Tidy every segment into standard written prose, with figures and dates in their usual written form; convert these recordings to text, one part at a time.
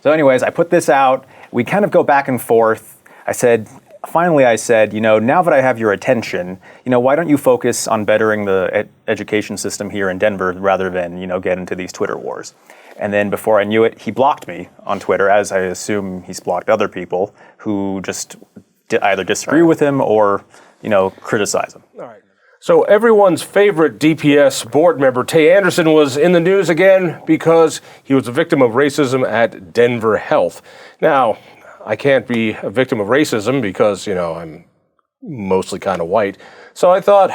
So anyways, I put this out. We kind of go back and forth. Finally I said, now that I have your attention, why don't you focus on bettering the education system here in Denver rather than, get into these Twitter wars. And then before I knew it, he blocked me on Twitter, as I assume he's blocked other people who just either disagree with him or, criticize him. All right. So everyone's favorite DPS board member, Tay Anderson, was in the news again because he was a victim of racism at Denver Health. Now, I can't be a victim of racism because, I'm mostly kind of white. So I thought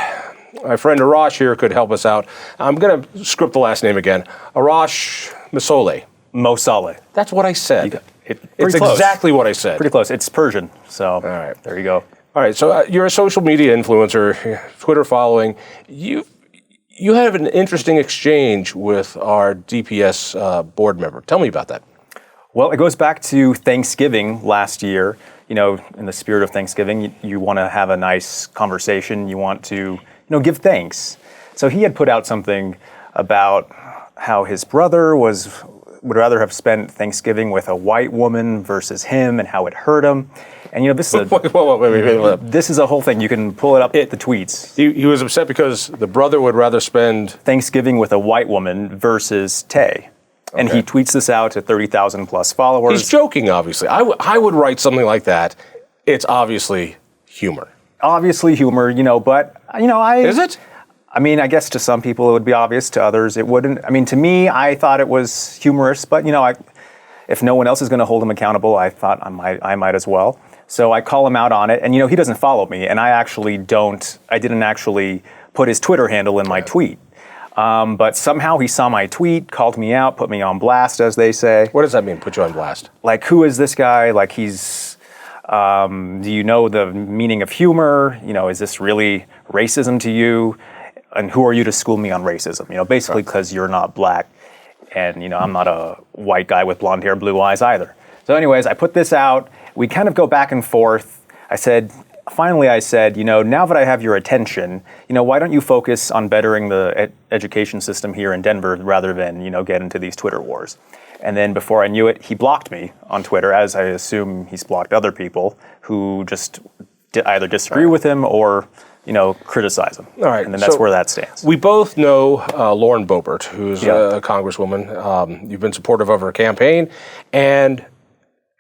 my friend Arash here could help us out. I'm going to script the last name again. Arash Mosaleh. That's what I said. It's close. Exactly what I said. Pretty close. It's Persian. So all right. There you go. All right. So you're a social media influencer, Twitter following. You have an interesting exchange with our DPS board member. Tell me about that. Well, it goes back to Thanksgiving last year. In the spirit of Thanksgiving, you want to have a nice conversation. You want to, give thanks. So he had put out something about how his brother would rather have spent Thanksgiving with a white woman versus him and how it hurt him. And, this is wait. This is a whole thing. You can pull it up the tweets. He was upset because the brother would rather spend Thanksgiving with a white woman versus Tay. And he tweets this out to 30,000 plus followers. He's joking, obviously. I would write something like that. It's obviously humor. Obviously humor, but, Is it? I mean, I guess to some people it would be obvious, to others it wouldn't. I mean, to me, I thought it was humorous, but, if no one else is going to hold him accountable, I thought I might as well. So I call him out on it, and, he doesn't follow me, and I didn't actually put his Twitter handle in my tweet. But somehow he saw my tweet, called me out, put me on blast, as they say. What does that mean, put you on blast? Like, who is this guy? Like, do you know the meaning of humor? Is this really racism to you? And who are you to school me on racism? Basically because you're not black. And, I'm not a white guy with blonde hair, blue eyes either. So anyways, I put this out. We kind of go back and forth. Finally I said, now that I have your attention, why don't you focus on bettering the education system here in Denver rather than, get into these Twitter wars. And then before I knew it, he blocked me on Twitter, as I assume he's blocked other people who just either disagree with him or, criticize him. All right. And then that's where that stands. We both know Lauren Boebert, who's a congresswoman. You've been supportive of her campaign, and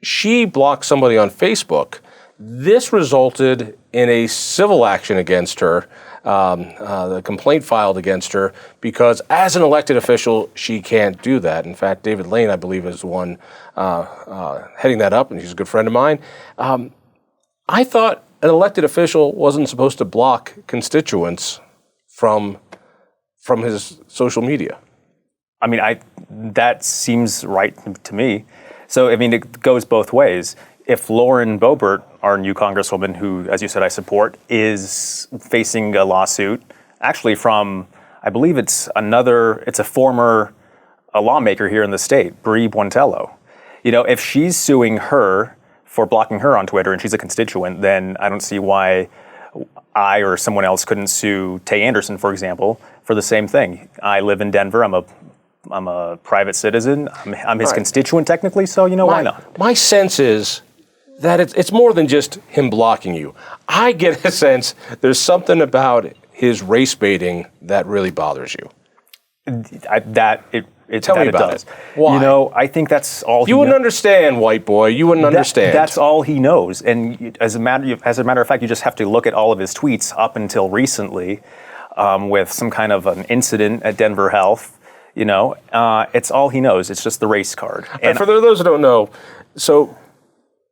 she blocked somebody on Facebook. This resulted in a civil action against her, the complaint filed against her, because as an elected official, she can't do that. In fact, David Lane, I believe, is the one heading that up, and he's a good friend of mine. I thought an elected official wasn't supposed to block constituents from his social media. I mean, that seems right to me. So, it goes both ways. If Lauren Boebert, our new congresswoman, who, as you said, I support, is facing a lawsuit, actually from, I believe it's a former lawmaker here in the state, Bree Buentello. If she's suing her for blocking her on Twitter and she's a constituent, then I don't see why I or someone else couldn't sue Tay Anderson, for example, for the same thing. I live in Denver. I'm a private citizen. I'm his constituent technically, so why not? My sense is that it's more than just him blocking you. I get a sense there's something about his race baiting that really bothers you. Tell me about it. Why? I think that's all you wouldn't understand, white boy. You wouldn't understand. That's all he knows. And as a matter of fact, you just have to look at all of his tweets up until recently, with some kind of an incident at Denver Health. It's all he knows. It's just the race card. And for those who don't know, so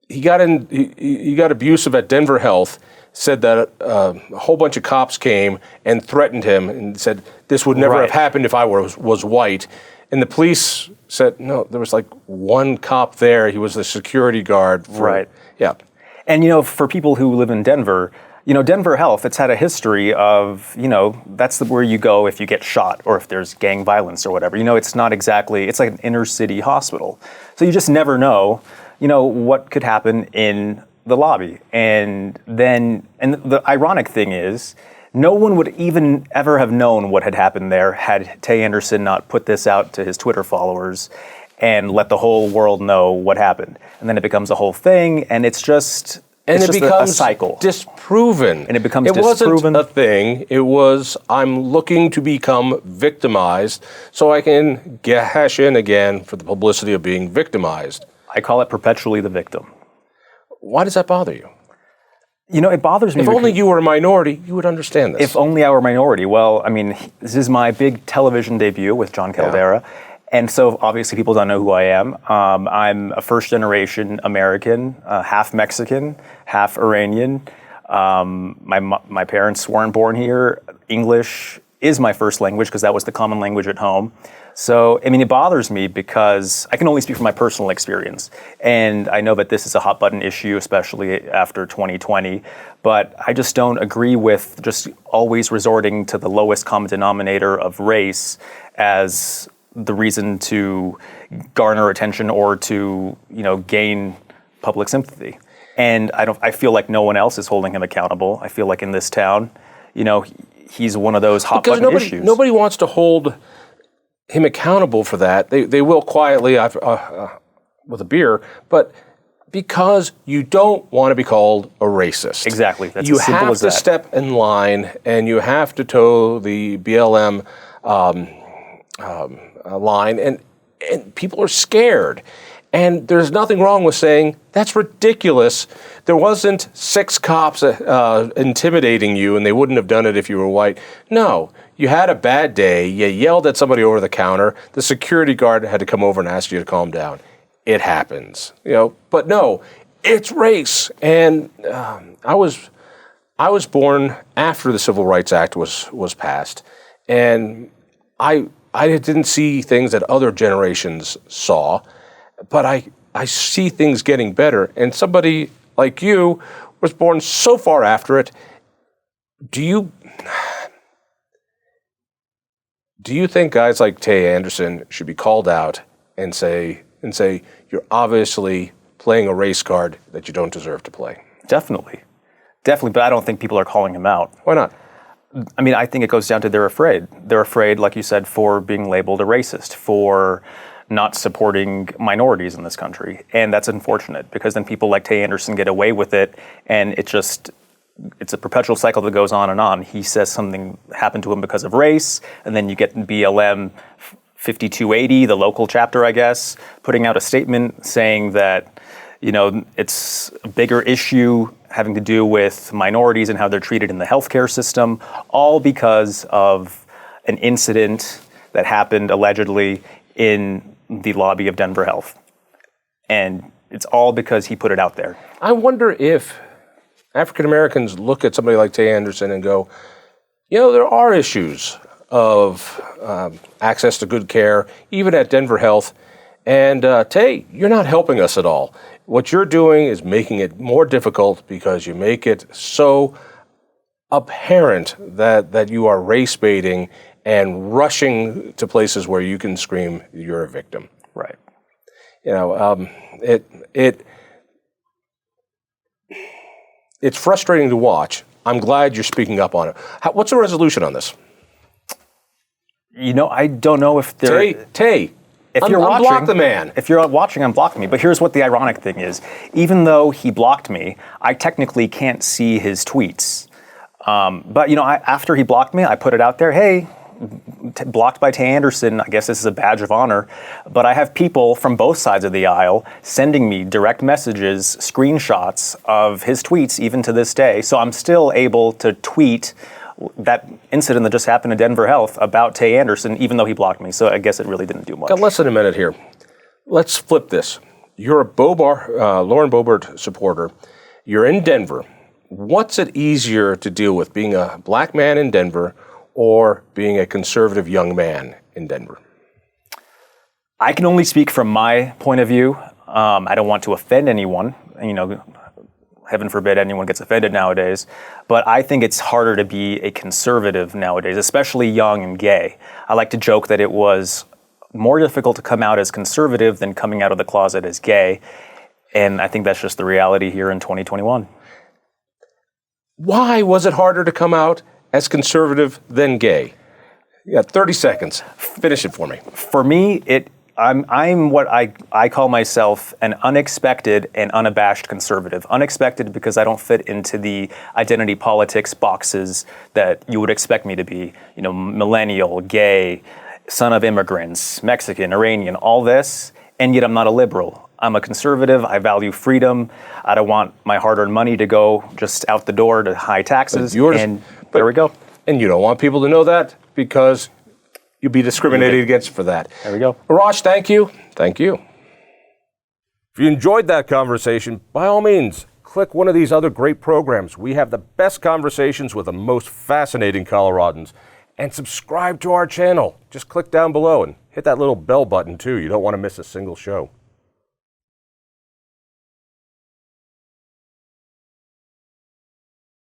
he got abusive at Denver Health. Said that a whole bunch of cops came and threatened him and said this would never have happened if I was white. And the police said, no, there was like one cop there. He was the security guard. Yeah. And, for people who live in Denver, Denver Health, it's had a history of, that's where you go if you get shot or if there's gang violence or whatever. It's not exactly, it's like an inner city hospital. So you just never know, what could happen in the lobby. And the ironic thing is, no one would even ever have known what had happened there had Tay Anderson not put this out to his Twitter followers and let the whole world know what happened. And then it becomes a whole thing, and it's just becomes a cycle. Disproven. And it becomes It disproven. wasn't a thing. It was, I'm looking to become victimized so I can cash in again for the publicity of being victimized. I call it perpetually the victim. Why does that bother you? It bothers me. If only you were a minority, you would understand this. If only I were a minority. Well, I mean, this is my big television debut with John Caldera. Yeah. And so obviously people don't know who I am. I'm a first generation American, half Mexican, half Iranian. My parents weren't born here. English is my first language because that was the common language at home. So, I mean, it bothers me because I can only speak from my personal experience. And I know that this is a hot button issue, especially after 2020. But I just don't agree with just always resorting to the lowest common denominator of race as the reason to garner attention or to, gain public sympathy. And I feel like no one else is holding him accountable. I feel like in this town, he's one of those hot button issues. Nobody wants to hold him accountable for that. They will quietly with a beer, but because you don't want to be called a racist. Exactly. That's as simple as that. You have to step in line and you have to toe the BLM line, and people are scared. And there's nothing wrong with saying, that's ridiculous. There wasn't 6 cops intimidating you, and they wouldn't have done it if you were white. No, you had a bad day. You yelled at somebody over the counter. The security guard had to come over and ask you to calm down. It happens, But no, it's race. And I was born after the Civil Rights Act was passed, and I didn't see things that other generations saw. But I see things getting better. And somebody like you was born so far after it. Do you think guys like Tay Anderson should be called out and say, you're obviously playing a race card that you don't deserve to play? Definitely. But I don't think people are calling him out. Why not? I mean, I think it goes down to they're afraid. They're afraid, like you said, for being labeled a racist, for not supporting minorities in this country. And that's unfortunate because then people like Tay Anderson get away with it, and it's a perpetual cycle that goes on and on. He says something happened to him because of race, and then you get BLM 5280, the local chapter, I guess, putting out a statement saying that, it's a bigger issue having to do with minorities and how they're treated in the healthcare system, all because of an incident that happened allegedly in the lobby of Denver Health. And it's all because he put it out there. I wonder if African Americans look at somebody like Tay Anderson and go, there are issues of access to good care, even at Denver Health. And Tay, you're not helping us at all. What you're doing is making it more difficult because you make it so apparent that you are race baiting and rushing to places where you can scream you're a victim. Right. It's frustrating to watch. I'm glad you're speaking up on it. What's the resolution on this? I don't know if there... Tay, if you're watching, unblock the man. If you're watching, unblock me. But here's what the ironic thing is. Even though he blocked me, I technically can't see his tweets. But, after he blocked me, I put it out there, hey, blocked by Tay Anderson, I guess this is a badge of honor, but I have people from both sides of the aisle sending me direct messages, screenshots of his tweets even to this day. So I'm still able to tweet that incident that just happened at Denver Health about Tay Anderson, even though he blocked me. So I guess it really didn't do much. Got less than a minute here. Let's flip this. You're a Lauren Boebert supporter. You're in Denver. What's it easier to deal with, being a black man in Denver or being a conservative young man in Denver? I can only speak from my point of view. I don't want to offend anyone. Heaven forbid anyone gets offended nowadays. But I think it's harder to be a conservative nowadays, especially young and gay. I like to joke that it was more difficult to come out as conservative than coming out of the closet as gay. And I think that's just the reality here in 2021. Why was it harder to come out as conservative than gay? You got 30 seconds. Finish it for me. For me, I'm what I call myself an unexpected and unabashed conservative. Unexpected because I don't fit into the identity politics boxes that you would expect me to be. You know, millennial, gay, son of immigrants, Mexican, Iranian, all this, and yet I'm not a liberal. I'm a conservative. I value freedom. I don't want my hard-earned money to go just out the door to high taxes. There we go. And you don't want people to know that because you'll be discriminated against for that. There we go. Arash, thank you. Thank you. If you enjoyed that conversation, by all means, click one of these other great programs. We have the best conversations with the most fascinating Coloradans. And subscribe to our channel. Just click down below and hit that little bell button too. You don't want to miss a single show.